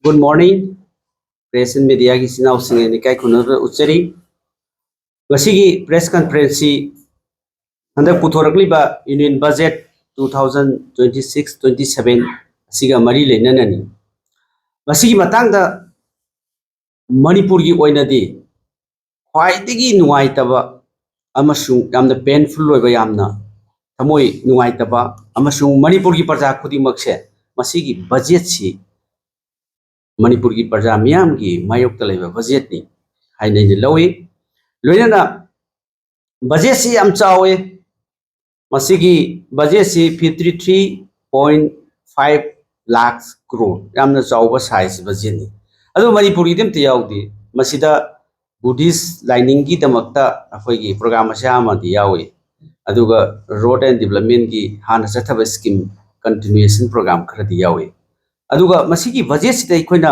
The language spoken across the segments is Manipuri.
Good morning, press and media ki sinaw singe ni kai kuno uchari. Wasigi press conference handa puthorakli ba Union Budget 2026-27 siga mari lenanani. Wasigi matangda Manipur gi oinadi khwaidagi nuaitaba amasung yamna painful loiba yamna thamoi nuaitaba amasung Manipur gi parja khudi makse masigi budget si Manipur की प्रजा मियाम की मायोक तलेबा बजेट नि हाइने नि लवी लोइना बजेट सी हम चावे मसिगी बजेट सी 53.5 लाख करोड़ यामना चावबा साइज बजेट नि अदो मणिपुर की दिमते यावदी मसिदा बुद्धिस्ट लाइनिंग की दमकता अखोइगी प्रोग्राम असा अमदि यावे अदुगा रोड एंड डेवलपमेंट की हाना चथबा स्कीम कंटिन्यूएशन प्रोग्राम खरदि यावे अदुगा मसिगी बजेट सिदा इखोइना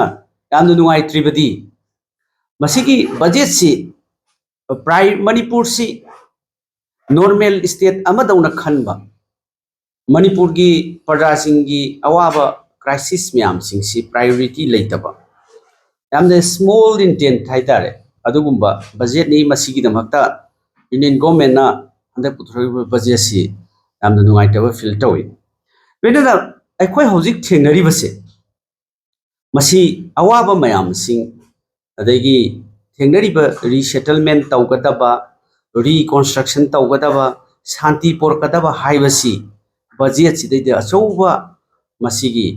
यामना नुंगाइत्रिबदी मसिगी बजेट सी प्राइ मणिपुर सी नॉर्मल स्टेट अमदौना खनबा मणिपुर की प्रजा सिंगी अवाबा क्राइसिस म्याम सिंसी प्रायोरिटी लेतबा यामना स्मॉल इंटेंट हाइतारे अदुगुंबा बजेट नि मसिगी दमकता यूनियन गवर्नमेंट ना हंदक पुथरोइबा बजेट सी यामना नुंगाइतबा फील तोइ बेनना अखोइ हौजिक थेंगरिबसे मसी अवाबा मयाम सिंग अदगी थेंगरिबा रीसेटलमेंट तौगदबा रिकंस्ट्रक्शन तौगदबा शांति पोरकदबा हाइबसी बजेट सिदैदे अचौबा मसीगी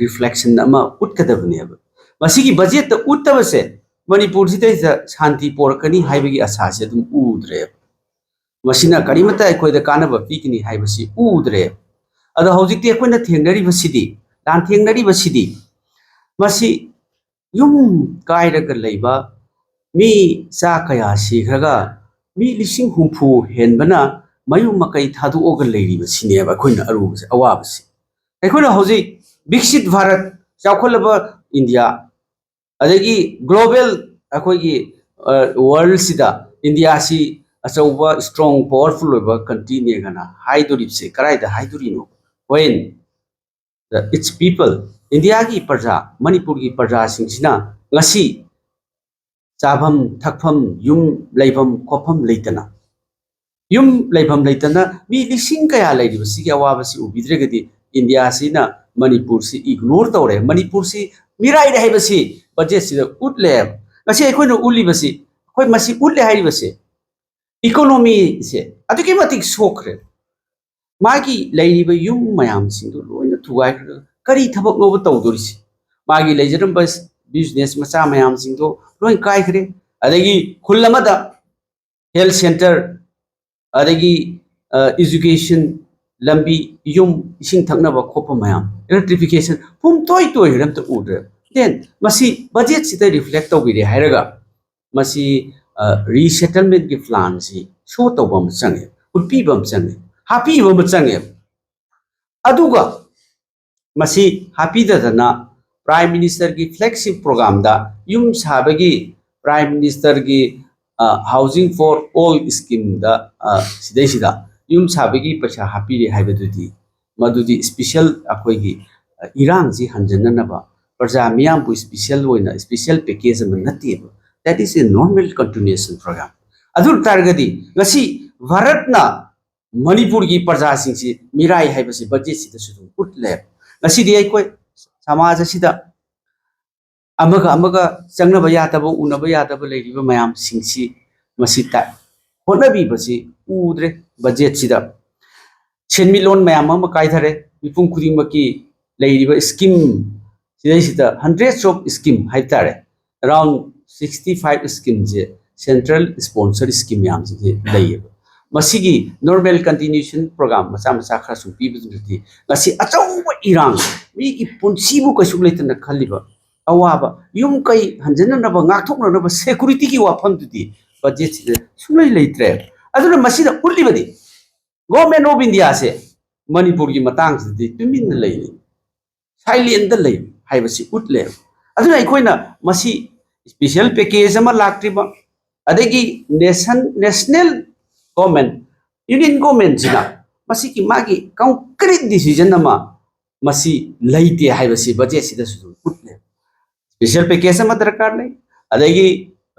रिफ्लेक्शन अमा उटकदबनेबा मसीगी बजेट त उटबसे मणिपुर सिदैदे शांति पोरकनी हाइबगी आसासे दुम उद्रे मसिना करिमता अखोइदा कानबा पीकनी हाइबसी उद्रे अदा हौजिकते अखोइना थेंगरिबसिदी दान थेंगरिबसिदी मसी युम कायरगा लैबा मी चा कया सिखरगा मी लिसिंग हुंफु हेनबना मयुम मकई थादुओगा लैरिबा सिनेबा अखोइना अरुबसे अवाबसे अखोइना हौजि विकसित भारत चाखोलबा इंडिया अदगी ग्लोबल अखोइगी वर्ल्ड सिदा इंडिया सी अचौबा स्ट्रॉंग पावरफुल होइबा कंट्री नेगना हाइदोरिबसे कराइदा हाइदोरिनो when its people India की प्रजा मणिपुर की प्रजा सिंगसिना ngasi चाभम थकफम युम लैभम खोफम लेतना युम लैभम लेतना मी लिसिंग कया लैरिबसी के अवाबसी उबिद्रेगदी इंडिया सिना मणिपुर से इग्नोर तौरे मणिपुर से मिराइ रहबसी बजेट से उटले ngasi अखोइनो उलिबसी अखोइ मसी उटले हाइरिबसी इकोनॉमी से अदुके मतिक सोखरे मागी लैरिबा युम मयाम सिंदु लोइना थुगाइ करी थबक नोबा तौदोरिसि मागी लैजरम बस बिजनेस मचा मयाम सिंदु लोइन काइखरे अदगी खुल्लमदा हेल्थ सेंटर अदगी एजुकेशन लंबी युम इसिंग थकनबा खोप मयाम इलेक्ट्रिफिकेशन पुम तोय तोय हिरम त उड्रे देन मसी बजेट सिते रिफ्लेक्ट तौबिरे हायरगा मसी रीसेटलमेंट की प्लान सी शो तौबम चंगे उल्पीबम चंगे हापीबम चंगे अदुगा मसी हापीदना प्राइम मिनिस्टर की फ्लैगशिप प्रोग्राम दा युम साबगी प्राइम मिनिस्टर की हाउसिंग फॉर ऑल स्कीम दा सिदा युम साबगी पैसा हापीरे हाइबदुदी मदुदी स्पेशल अखोइगी इरांग जी हंजननबा प्रजा मियाम पु स्पेशल होइना स्पेशल पैकेज अम नतीब that is a normal continuation programme अदुर तारगदी ngasi भारतना मणिपुर की प्रजा सिंसी मिराइ हाइबसी बजेट सिदा सुदु उटले ngasi di aikoi समाज असिदा अमगा चंगनबा यादब उनबा यादब लेरिबा मयाम सिंसी मसिता होनबी बसी उद्रे बजेट सिदा सेनमिलोन मयाम अम काइधरे मिपुम खुदिमकी लेरिबा स्कीम सिदा hundreds of scheme हाइतारे around 65 scheme जे सेंट्रल स्पॉन्सर स्कीम याम जे लेयब मसिगी नॉर्मल कंटिन्यूएशन प्रोग्राम मचा मचा खरा सु पीबदुदी ngasi अचौबा इरांग मी की पुंसीबु कसु लेतना खलिबा अवाबा युम कई हंजननबा गाथोकनबा सिक्योरिटी की वाफम दुदी बजेट सुलै लेत्रे अदुना मसिदा उल्लिबदी गवर्नमेंट ऑफ इंडिया से मणिपुर की मतंग से तुमिन लई साइलेंट द लई हाइबसी उटले अदुना इखोइना मसी स्पेशल पैकेज अमा लाक्ट्रिबा अदगी नेशनल गवर्नमेंट यूनियन गवर्नमेंट जिना मसी की मागी कंक्रीट डिसीजन अमा मसी लैते हाइबसी बजेट सिदा सुदु उटले स्पेशल पैकेज अमा दरकार ले अदगी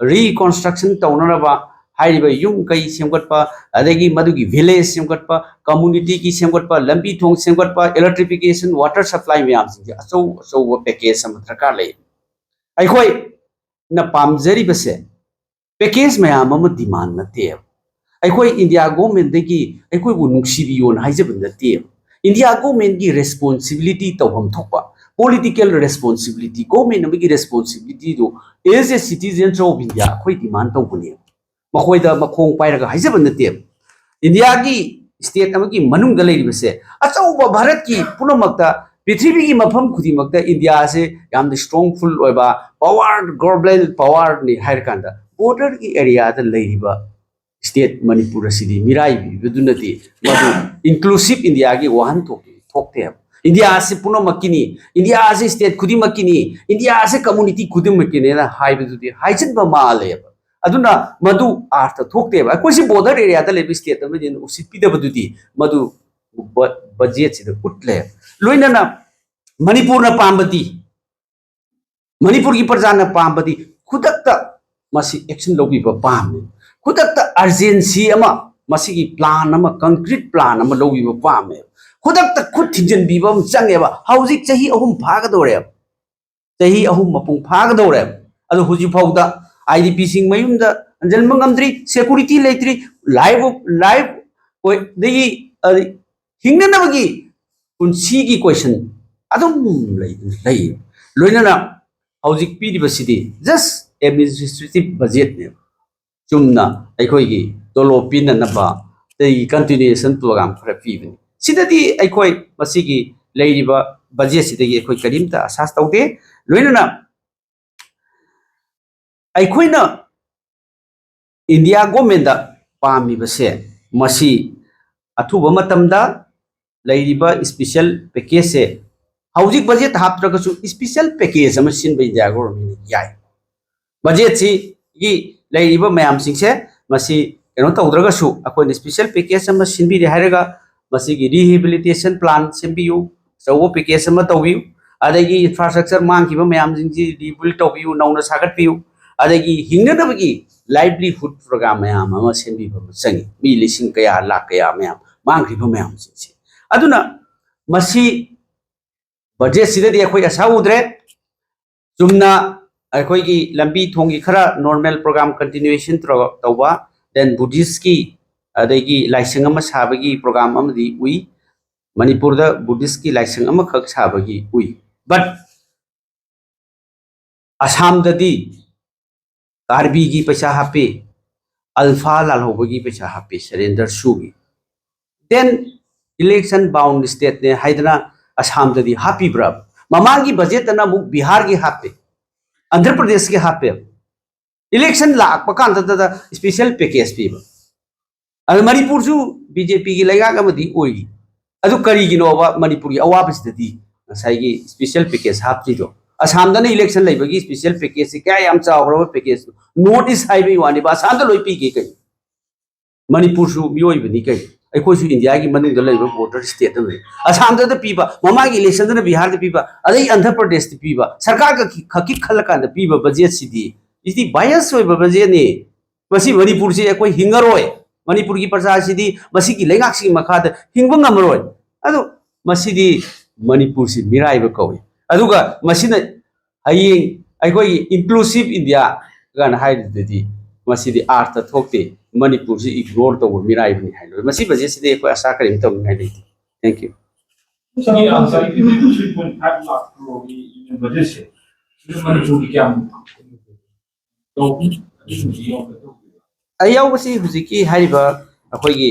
रिकंस्ट्रक्शन तौनरबा हाइरिबा युम कई सेमगटपा अदगी मदुगी विलेज सेमगटपा कम्युनिटी की सेमगटपा लंबी थोंग सेमगटपा इलेक्ट्रिफिकेशन वाटर सप्लाई मैम सिंग अचौ अचौ पैकेज अमा दरकार ले अखोई न पामजरी बसे पैकेज मैम अमा डिमांड नते अखोई इंडिया गवर्नमेंट दगी अखोई बु नुक्सिबियोन हाइजब नते इंडिया गवर्नमेंट की रेस्पॉन्सिबिलिटी तौहम थोपा political responsibility government की responsibility do as a citizen of India अखोई डिमांड तौबनी मखोइदा मखोंग पाइरगा हाइजब नते इंडिया की स्टेट अमगी मनुंग लेरिबसे अचौबा भारत की पुनमक्ता पृथ्वी की मफम खुदिमक्ता इंडिया से याम स्ट्रॉन्गफुल ओइबा पावर ग्लोबल पावर नि हाइरकांदा बॉर्डर की एरिया दा लेरिबा स्टेट मणिपुर सिदी मिराई बिदुनती मदु इंक्लूसिव इंडिया की वाहन थोकते इंडिया से पुनमक्किनी इंडिया से स्टेट खुदिमक्किनी इंडिया से कम्युनिटी खुदिमक्किनी ना हाइबदुदी हाइजनबा माले अदुना मदु अर्थ थोकतेबा कोइसी बॉर्डर एरिया दा लेबि स्टेट अमे दिन उसिपिदबदुदी मदु बजेट सिद उठले लोइनना मणिपुर ना पांबदी मणिपुर की प्रजा ना पांबदी खुदक्ता मसी एक्शन लोबिबा पाम खुदक्ता अर्जेंसी अमा मसी की प्लान अमा कंक्रीट प्लान अमा लोबिबा पामे खुदक्ता खुद थिजन बीबम चंगेबा हौजिक चाही अहुम भागदोरे चाही अहुम मपुंग भागदोरे अदु हुजि फौदा आईडीपी सिंग मयुमदा अंजल मंगमद्री सिक्योरिटी लेत्री लाइव कोई दगी हिंगनबगी पुंसी की क्वेश्चन अदुम लई लोइनना हौजिक पीदिबसिदी जस्ट एडमिनिस्ट्रेटिव बजेट ने चुमना अखोई तोलो पीननबा तई कंटिन्यूएशन प्रोग्राम खरा पीबनी सिददी अखोई मसिगी लेरिबा बजेट सिदगी अखोई करीमता आसास तौदे लोइनना अखोइना इंडिया गवर्नमेंट दा पामीबसे मसी अथुबा मतमदा लेरिबा स्पेशल पैकेज से हौजिक बजेट हापत्रगसु स्पेशल पैकेज अमा सिनबा इंडिया गवर्नमेंट याय बजेट सी की लेरिबा मैम सिंगसे मसी केनो तौद्रगसु अखोइन स्पेशल पैकेज अमा सिनबि हायरगा मसी की रिहेबिलिटेशन प्लान सेंबियु सौ पैकेज अमा तौबियु अदगी इंफ्रास्ट्रक्चर मांगिबा मैम सिंगजी रिबिल्ड तौबियु नौना सागतपियु अदगी हिंगनबगी लाइवलीहुड प्रोग्राम मैम अमा सेंबिबा चंगी मी लिसिंग कया लाख कया मैम मांगिबा मैम सिंगसे अदुना मसी बजेट सिददी अखोई आशा उद्रे चुमना अखोई की लंबी थोंगी खरा नॉर्मल प्रोग्राम कंटिन्यूएशन तौबा देन बुद्धिस्ट की अदगी लाइसेंग अमा साबगी प्रोग्राम अमदी उई मणिपुर दा बुद्धिस्ट की लाइसेंग अमा खक साबगी उई बट असम ददी कार्बी की पैसा हापे अल्फा लालहोबगी पैसा हापे सरेंडर सुगी देन इलेक्शन बाउंड स्टेट ने हाइदना असम ददी हापी ब्रब ममांगी बजेट ना मुक बिहार की हापे आंध्र प्रदेश के हापे इलेक्शन लाख पकान दा स्पेशल पैकेज पीबा अ मणिपुर जु बीजेपी की लेगाग अमदी ओइगी अदु करिगिनोबा मणिपुर की अवाबसददी साइगी स्पेशल पैकेज हापतिदो असम दना इलेक्शन लेबगी स्पेशल पैकेज से क्या याम चावरो पैकेज नॉर्थ ईस्ट हाईवे वानी बा असम द लोई पीगे कई मणिपुर सु मियोइबनी कई अखोसु इंडिया की मनुंग द लेबा बॉर्डर स्टेट में असम द पीबा ममा की इलेक्शन दना बिहार द पीबा अदई आंध्र प्रदेश द पीबा सरकार का खकी खलका द पीबा बजेट सिदी इसी बायस होइबा बजेट ने मसी मणिपुर से अखोई हिंगरोय मणिपुर की प्रजा सिदी मसी की लेगाक सी मखाद हिंगबा ngamaroy अदु मसीदी मणिपुर से मिराइबा कौई अदुगा मसीना हयें अखोई इंक्लूसिव इंडिया गान हाइददी मसीदी अर्थ थोकते मणिपुर से इग्नोर तो मिराइबनी हाइलो मसी बजे सिदे अखोई आशा करिम तो ngai लेती थैंक यू ये आंसर की 3.5 लाख करोड़ की बजट से मणिपुर की क्या तो अयावसी हुजिकी हाइबा अखोई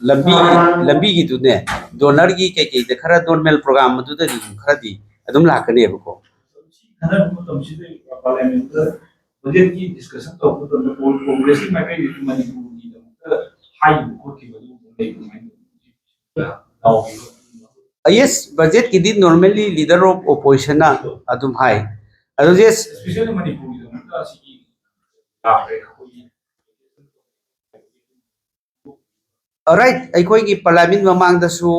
लंबी की दुने डोनर की के खरा नॉर्मल प्रोग्राम दुदा खरादी अदुम लाकने बको खना मतलब से पार्लियामेंट बजट की डिस्कशन तो कांग्रेस की माइकई मणिपुर की हाई कोर्ट की वजह yes budget की दिन नॉर्मली लीडर ऑफ ओपोजिशन ना अदुम हाई अदु जे स्पेशली मणिपुर की मतलब असि लाख राइट अखोई की पार्लियामेंट ममांग दसु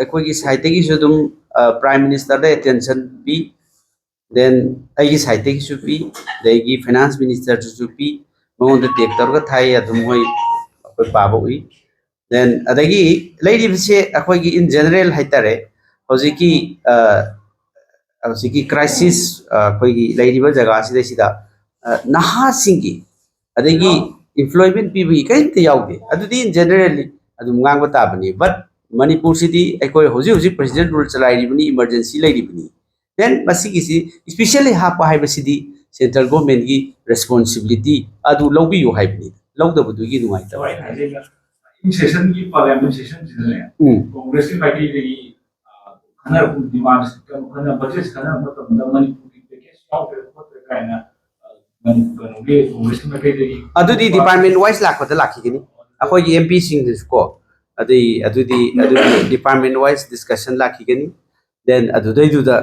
अखोई की साइड की जो प्राइम मिनिस्टर दे अटेंशन भी then ꯑꯩꯒꯤ ꯁꯥꯏꯠꯇꯒꯤꯁꯨ ꯄꯤ ꯑꯗꯒꯤ ꯐꯥꯏꯅꯥꯟꯁ ꯃꯤꯅꯤꯁꯇꯔꯗꯁꯨ ꯄꯤ ꯃꯉꯣꯟꯗ ꯇꯦꯛ ꯇꯧꯔꯒ ꯊꯥꯏ ꯑꯗꯨꯝ ꯃꯣꯏ ꯑꯩꯈꯣꯏ ꯄꯥꯕ ꯎꯏ then adagi leiribse akhoi in general haitare hojiki hojiki crisis akhoi gi leiriba jaga sida sida naha singi adagi employment people kainte yaude adudi in generally adum ngangba tabani but manipur city akhoi hoji hoji president rule chalai ribani emergency leiribani then masigi si especially hapa haiba sidi central government gi responsibility adu lobiyu haibani lawdabudu gi numai ta in session की parliament session जिसने कांग्रेस की पार्टी की खाना डिमांड्स खाना बजट खाना मतलब मणिपुर की पैकेज क्या होता है मतलब क्या है ना मणिपुर के कांग्रेस की पार्टी की अदुदी डिपार्टमेंट वाइज लाखपद लाखिगनी अखोई एमपी सिंह दिसको अदुदी डिपार्टमेंट वाइज डिस्कशन लाखिगनी then adudaiduda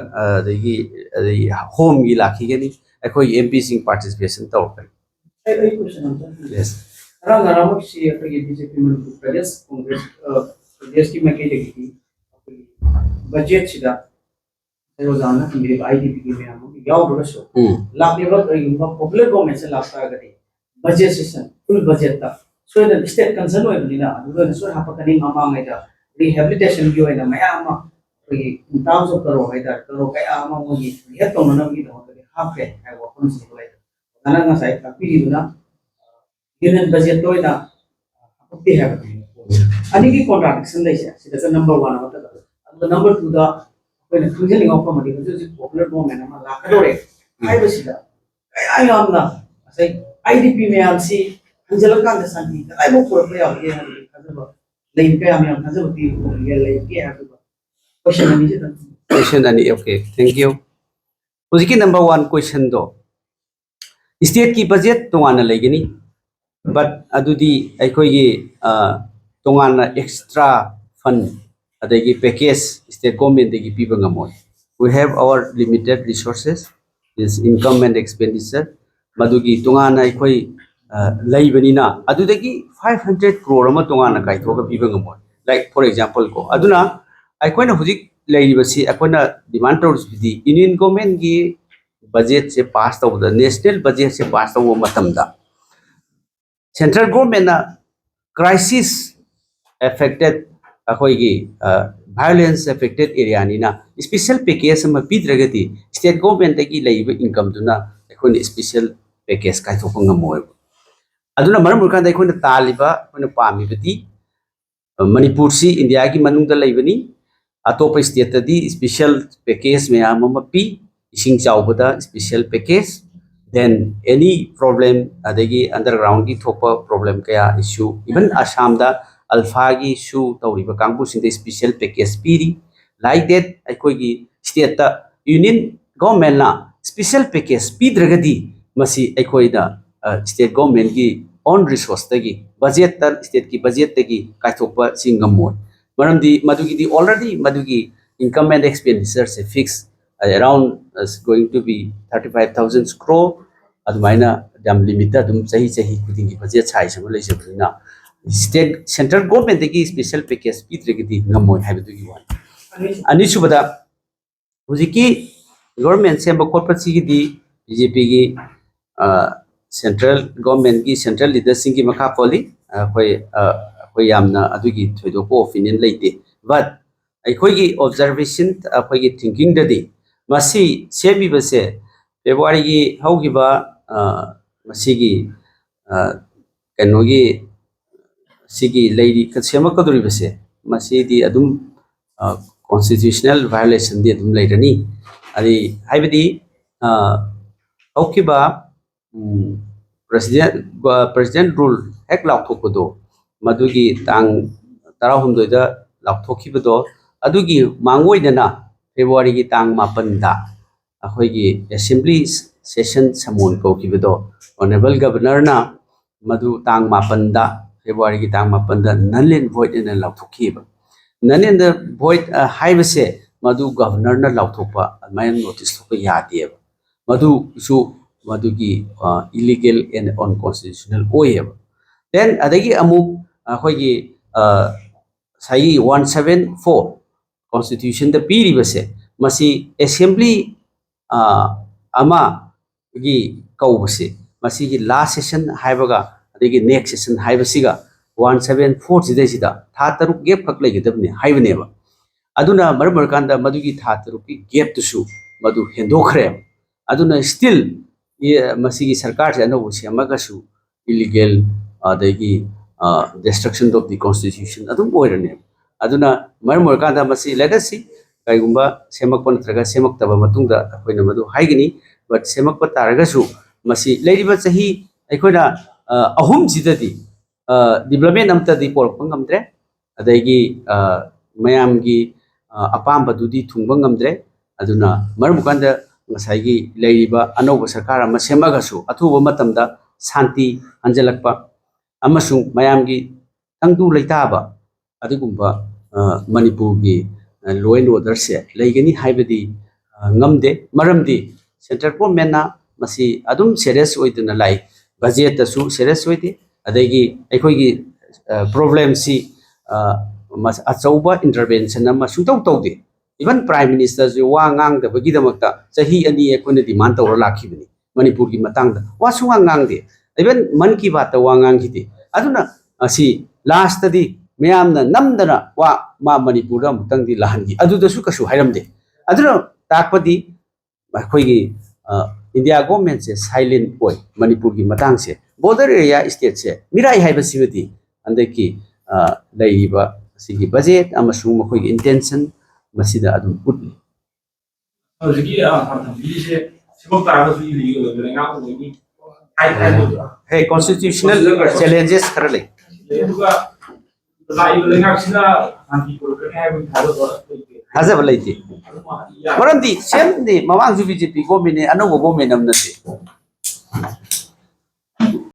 home gi lakhigani akhoi mp sing participation tawkai I question yes Rang Ramak si apagi BJP Manipur Pradesh Congress Pradesh की मैं कही लगी थी बजट सीधा रोजाना की मेरे IDP की में हम याव बरसो लाभ ये बात पॉपुलर गवर्नमेंट से लाभ का करें बजट सेशन फुल बजट था सो इन स्टेट कंसर्न हुए बिना अगर सो यहाँ पर कहीं हम आएंगे जा रिहेबिलिटेशन की हुए ना मैं आमा in terms of karo kaya ama mo gi het to na gi do half है वो कौन सी हुए ना ना साइड का पीरी ना यूनियन बजट तो ना अपने है अनि की कॉन्ट्रैक्शन ले से दैट्स नंबर 1 होता है अब नंबर 2 दा when functioning of comedy which is popular moment ama la kadore ai basida ai am na sai IDP me am si anjala kan da santi ai mo por pe ya ye ha kadaba lein pe am am kadaba ti ye lein ke ha question ani je question ani okay thank you hojiki number 1 question do state ki budget tongana legini but adudi aikoi gi tongana extra fund adagi package state government degi pibanga moi we have our limited resources is income and expenditure madugi tongana aikoi laibani na adudagi 500 crore ama tongana kai thoga pibanga moi like for example ko aduna aikoi na hujik laibasi aikoi na demand tawus bidi union government gi budget se pass tawda national budget se pass taw matamda central government na crisis affected अखोई violence affected area ni na special package ma pidragati state government ki leiba income duna अखोई special package kai thok ngamoy aduna maram murkan da अखोई taliba अखोई पामी बदी मणिपुर सी इंडिया की मनुंग दा लेबनी अतोप स्टेट दी स्पेशल पैकेज में आम पी इसिंग चाउबदा special package then any problem adagi underground ki thopa problem kaya issue even assam da alpha gi issue tawriba kangbu sing special package piri like that aikoi gi state ta union government na special package pidragadi masi aikoi da state government gi on resource tagi budget ta state ki budget tagi kai thokpa singamoi maramdi madugi di already madugi income and expenditure se fixed around is going to be 35,000 crore admaina dam limit adum chahi chahi kuding ki budget sai sam lei sabina state central government ki special package pitrigidi ngamoi haibu gi wan ani subada hujiki government semba khotpa chi di BJP gi central government ki central leadership ki makha poli khoi yamna adugi thoido ko opinion leite but akhoi gi observation akhoi gi thinking dadi masi sebi base February gi haugiba masigi kanogi sigi lady kasema kaduri base masi di adum constitutional violation di adum lairani ari haibidi haukiba president rule hek lauthokodo madugi tang tarahumdoi da lauthokhibado adugi mangoidana February gi tang 8 da अखोई असेंबली सेशन समून कौखिबदो ऑनरेबल गवर्नर ना मधु तांग मापन फेब्रुआरी की तांग मापन नन एंड वॉइड इन लाउथोखिब नन एंड वॉइड हाइबसे मधु गवर्नर ना लाउथोपा अदमाय नोटिस थोप यादेब मधु सु मधु की इलीगल एंड अनकॉन्स्टिट्यूशनल ओएब देन अदगी अमु अखोई साई 174 कॉन्स्टिट्यूशन द पीरिबसे मसी assembly ama gi kaubase masigi last session haibaga adigi next session haibasiga 174 sida sida tha taruk gap khak legidabni haibaneba aduna marmarkanda madugi tha taruki gap tusu madu hendokre aduna still masigi sarkar se anu siamagasu illegal adagi destruction of the constitution adum oirane aduna marmarkanda masi legacy kaigumba semakpa natraga semaktaba matungda akoina madu haigini but semakpa taragasu masi leiriba chahi aikoina ahum sidadi development amta di porok ngamdre adagi mayamgi apamba dudi thungba ngamdre aduna marmukanda ngasai leiriba anoba sarkar ama semagasu athuba matamda santi anjalakpa amasung mayamgi tangdu leitaba adigumba manipur gi law and order se leigani haibadi ngamde maramdi central government na masi adum serious oiduna lai budget tasu serious oidi adagi aikoigi problem si mas achauba intervention ama sungtau taude even prime minister ju wa ngang da bagi damakta chahi ani ekone demand tawra lakhibani manipur gi matangda wa sunga ngangde even man ki baat wa ngang khite aduna asi last di mayamna namdana wa ma manipur da mutang di lahangi adu da su kasu hairamde aduna takpadi khoigi india government se silent boy manipur gi matang se border area state se mirai haibasibadi andaki laiba sigi budget amasung khoigi intention masida adum putni Hojiki bise sebab tarasu illegal lenga ugi hey constitutional challenges kharale juga lai lenga sina anti program hai tharo hazab laiti maramdi sem ni mamang ju bjp government anu government amnati